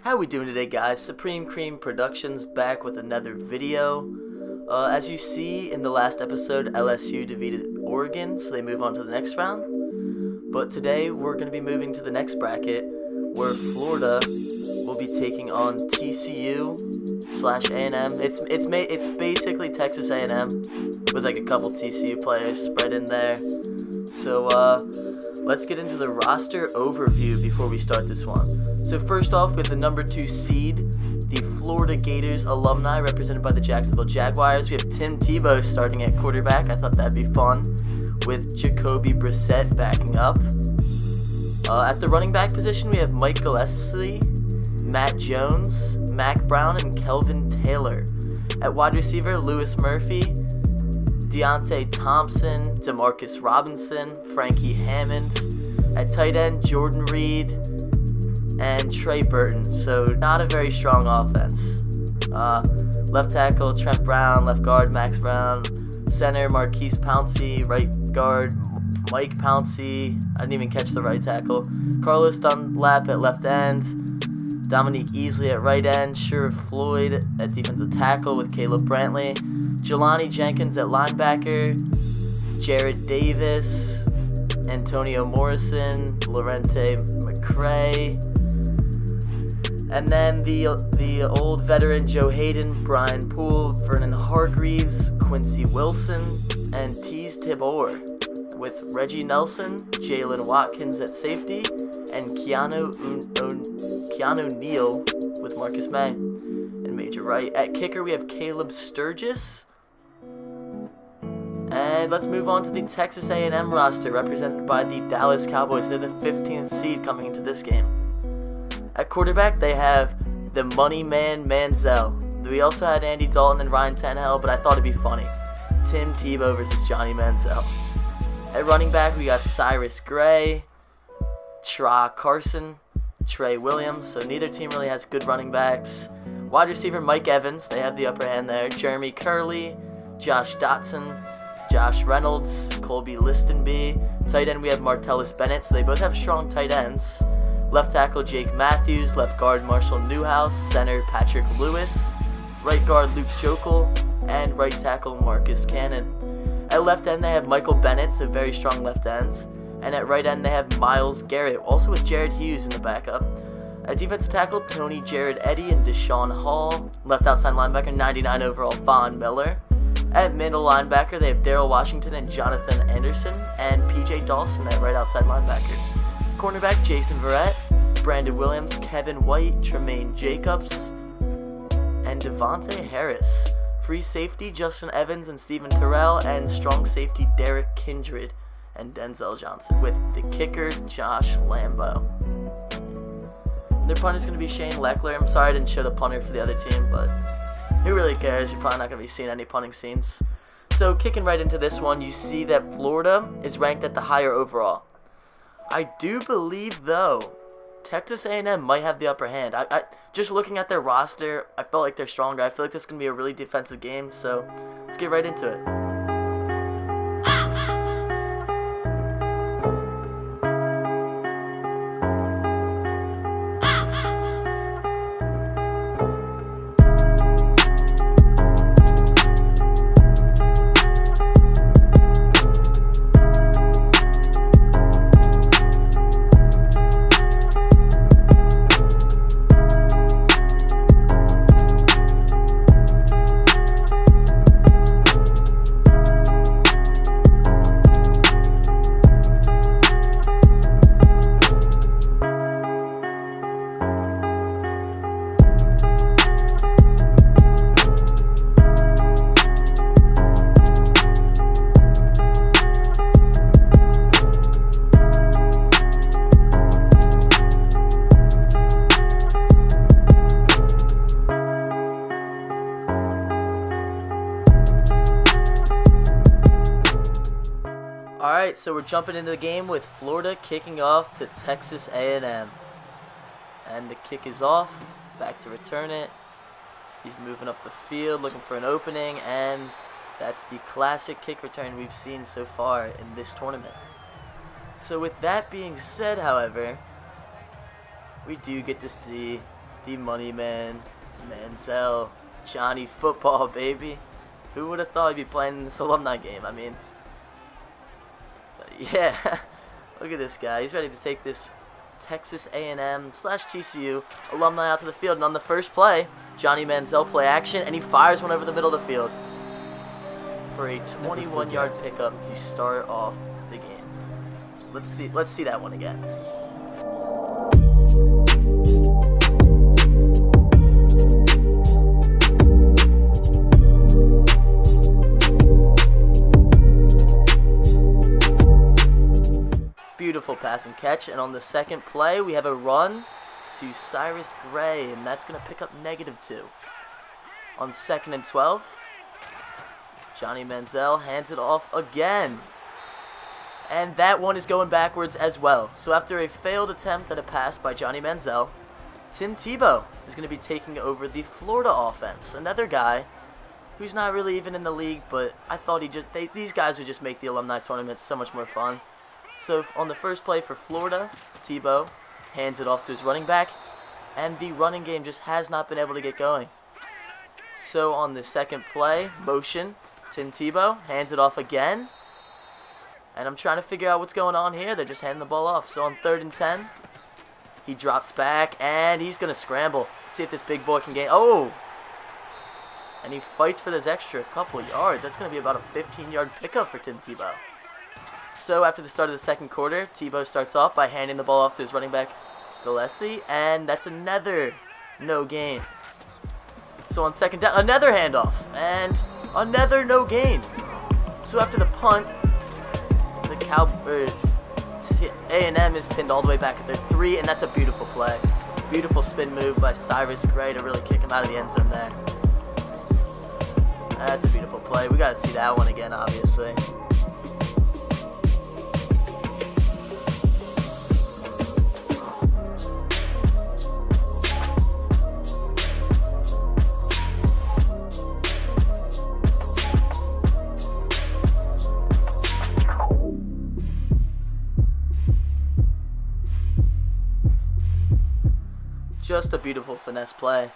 How we doing today, guys? Supreme Cream Productions back with another video. As you see in the last episode, LSU defeated Oregon, so they move on to the next round. But today we're going to be moving to the next bracket, where Florida will be taking on TCU/A&M. It's basically Texas A&M with like a couple TCU players spread in there. So let's get into the roster overview before we start this one. So first off, with the number 2 seed, the Florida Gators alumni represented by the Jacksonville Jaguars. We have Tebow starting at quarterback. I thought that'd be fun, with Jacoby Brissett backing up. At the running back position, we have Mike Gillespie, Matt Jones, Mac Brown, and Kelvin Taylor. At wide receiver, Lewis Murphy, Deontay Thompson, Demarcus Robinson, Frankie Hammond. At tight end, Jordan Reed and Trey Burton. So not a very strong offense. Left tackle, Trent Brown. Left guard, Max Brown. Center, Marquise Pouncey. Right guard, Mike Pouncey. I didn't even catch the right tackle. Carlos Dunlap at left end. Dominique Easley at right end. Sherriff Floyd at defensive tackle with Caleb Brantley. Jelani Jenkins at linebacker. Jared Davis. Antonio Morrison. Lorente McCray. And then the old veteran Joe Hayden, Brian Poole, Vernon Hargreaves, Quincy Wilson, and Teez Tabor, with Reggie Nelson, Jalen Watkins at safety, and Keanu Neal with Marcus May and Major Wright. At kicker, we have Caleb Sturgis. And let's move on to the Texas A&M roster, represented by the Dallas Cowboys. They're the 15th seed coming into this game. At quarterback, they have the money man, Manziel. We also had Andy Dalton and Ryan Tannehill, but I thought it'd be funny. Tim Tebow versus Johnny Manziel. At running back, we got Cyrus Gray, Tra Carson, Trey Williams, so neither team really has good running backs. Wide receiver, Mike Evans, they have the upper hand there. Jeremy Curley, Josh Dotson, Josh Reynolds, Colby Listenby. Tight end, we have Martellus Bennett, so they both have strong tight ends. Left tackle, Jake Matthews. Left guard, Marshall Newhouse. Center, Patrick Lewis. Right guard, Luke Jokel. And right tackle, Marcus Cannon. At left end, they have Michael Bennett, so very strong left ends. And at right end, they have Myles Garrett, also with Jared Hughes in the backup. At defensive tackle, Tony Jared Eddy and Deshaun Hall. Left outside linebacker, 99 overall, Von Miller. At middle linebacker, they have Daryl Washington and Jonathan Anderson. And PJ Dawson at right outside linebacker. Cornerback, Jason Verrett, Brandon Williams, Kevin White, Tremaine Jacobs, and Devontae Harris. Free safety, Justin Evans and Steven Terrell, and strong safety, Derek Kindred and Denzel Johnson, with the kicker, Josh Lambo. Their punter is going to be Shane Leckler. I'm sorry I didn't show the punter for the other team, but who really cares? You're probably not going to be seeing any punting scenes. So kicking right into this one, you see that Florida is ranked at the higher overall. I do believe, though, Texas A&M might have the upper hand. I just looking at their roster, I felt like they're stronger. I feel like this is going to be a really defensive game, so let's get right into it. Alright, so we're jumping into the game with Florida kicking off to Texas A&M. And the kick is off. Back to return it. He's moving up the field, looking for an opening, and that's the classic kick return we've seen so far in this tournament. So with that being said, however, we do get to see the money man, Manziel, Johnny Football, baby. Who would have thought he'd be playing in this alumni game? I mean, yeah, look at this guy. He's ready to take this Texas A&M / TCU alumni out to the field. And on the first play, Johnny Manziel play action, and he fires one over the middle of the field for a 21-yard pickup to start off the game. Let's see that one again. Beautiful pass and catch, and on the second play, we have a run to Cyrus Gray, and that's going to pick up -2. On 2nd and 12, Johnny Manziel hands it off again, and that one is going backwards as well. So after a failed attempt at a pass by Johnny Manziel, Tim Tebow is going to be taking over the Florida offense. Another guy who's not really even in the league, but I thought these guys would just make the alumni tournament so much more fun. So on the first play for Florida, Tebow hands it off to his running back, and the running game just has not been able to get going. So on the second play, motion, Tim Tebow hands it off again, and I'm trying to figure out what's going on here. They're just handing the ball off. So on 3rd and 10, he drops back, and he's going to scramble. See if this big boy can gain. Oh! And he fights for this extra couple yards. That's going to be about a 15-yard pickup for Tim Tebow. So after the start of the second quarter, Tebow starts off by handing the ball off to his running back, Gillespie, and that's another no gain. So on 2nd down, another handoff, and another no gain. So after the punt, the A&M is pinned all the way back at their 3, and that's a beautiful play. Beautiful spin move by Cyrus Gray to really kick him out of the end zone there. That's a beautiful play. We got to see that one again, obviously. Just a beautiful finesse play.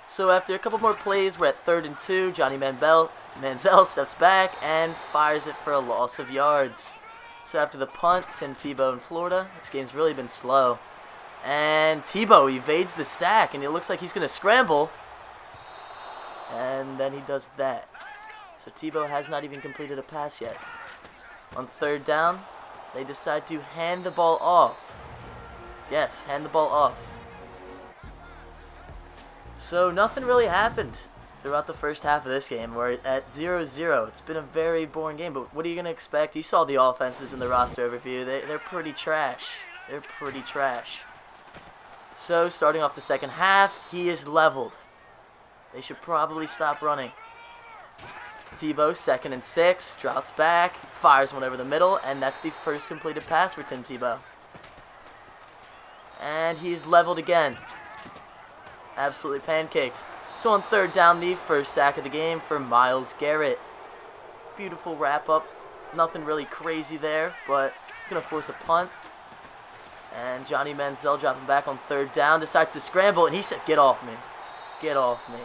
So after a couple more plays, we're at 3rd and 2. Johnny Manziel steps back and fires it for a loss of yards. So after the punt, Tim Tebow in Florida. This game's really been slow. And Tebow evades the sack, and it looks like he's going to scramble. And then he does that. So Tebow has not even completed a pass yet. On 3rd down, they decide to hand the ball off. Yes, hand the ball off. So nothing really happened throughout the first half of this game. We're at 0-0. It's been a very boring game, but what are you going to expect? You saw the offenses in the roster overview. They're pretty trash. They're pretty trash. So starting off the second half, he is leveled. They should probably stop running. Tebow, 2nd and 6, drops back, fires one over the middle, and that's the first completed pass for Tim Tebow. And he's leveled again. Absolutely pancaked. So on 3rd down, the first sack of the game for Myles Garrett. Beautiful wrap up. Nothing really crazy there, but going to force a punt. And Johnny Manziel dropping back on 3rd down, decides to scramble, and he said, "Get off me. Get off me."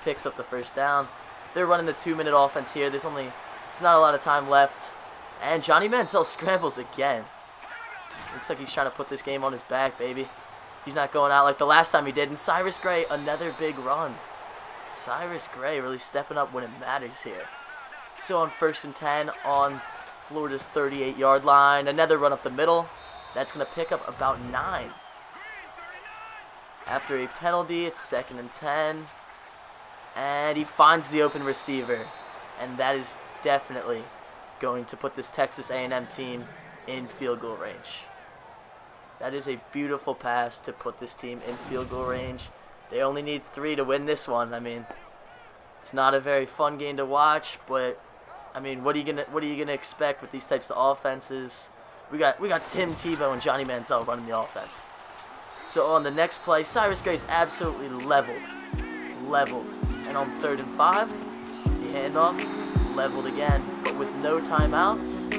Picks up the 1st down. They're running the 2-minute offense here. There's not a lot of time left. And Johnny Manziel scrambles again. Looks like he's trying to put this game on his back, baby. He's not going out like the last time he did. And Cyrus Gray, another big run. Cyrus Gray really stepping up when it matters here. So on 1st and 10 on Florida's 38-yard line, another run up the middle. That's going to pick up about 9. After a penalty, it's 2nd and 10. And he finds the open receiver. And that is definitely going to put this Texas A&M team in field goal range. That is a beautiful pass to put this team in field goal range. They only need 3 to win this one. I mean, it's not a very fun game to watch, but I mean, what are you gonna expect with these types of offenses? We got Tim Tebow and Johnny Manziel running the offense. So on the next play, Cyrus Gray's absolutely leveled. And on 3rd and 5, the handoff, leveled again, but with no timeouts.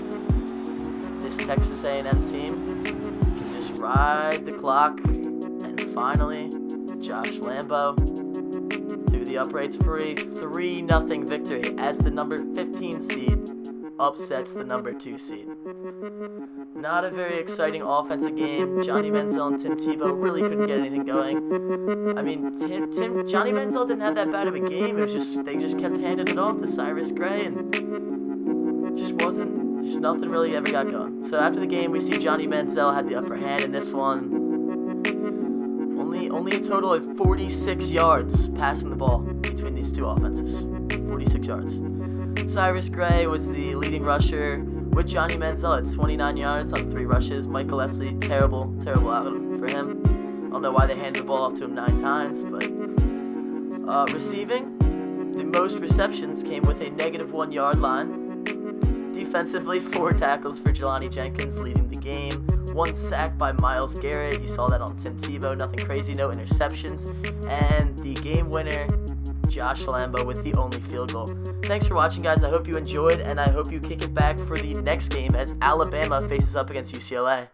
This Texas A&M team can just ride the clock and finally, Josh Lambo through the uprights for a 3-0 victory as the number 15 seed upsets the number 2 seed. Not a very exciting offensive game. Johnny Manziel and Tim Tebow really couldn't get anything going. I mean, Johnny Manziel didn't have that bad of a game. It was just they just kept handing it off to Cyrus Gray, and just nothing really ever got going. So after the game, we see Johnny Manziel had the upper hand in this one. Only a total of 46 yards passing the ball between these two offenses. 46 yards. Cyrus Gray was the leading rusher with Johnny Manziel at 29 yards on 3 rushes. Michael Leslie, terrible outing for him. I don't know why they handed the ball off to him 9 times, but receiving, the most receptions came with a -1 yard line. Defensively, 4 tackles for Jelani Jenkins leading the game. 1 sack by Myles Garrett. You saw that on Tim Tebow. Nothing crazy, no interceptions. And the game winner, Josh Lambo, with the only field goal. Thanks for watching, guys. I hope you enjoyed, and I hope you kick it back for the next game as Alabama faces up against UCLA.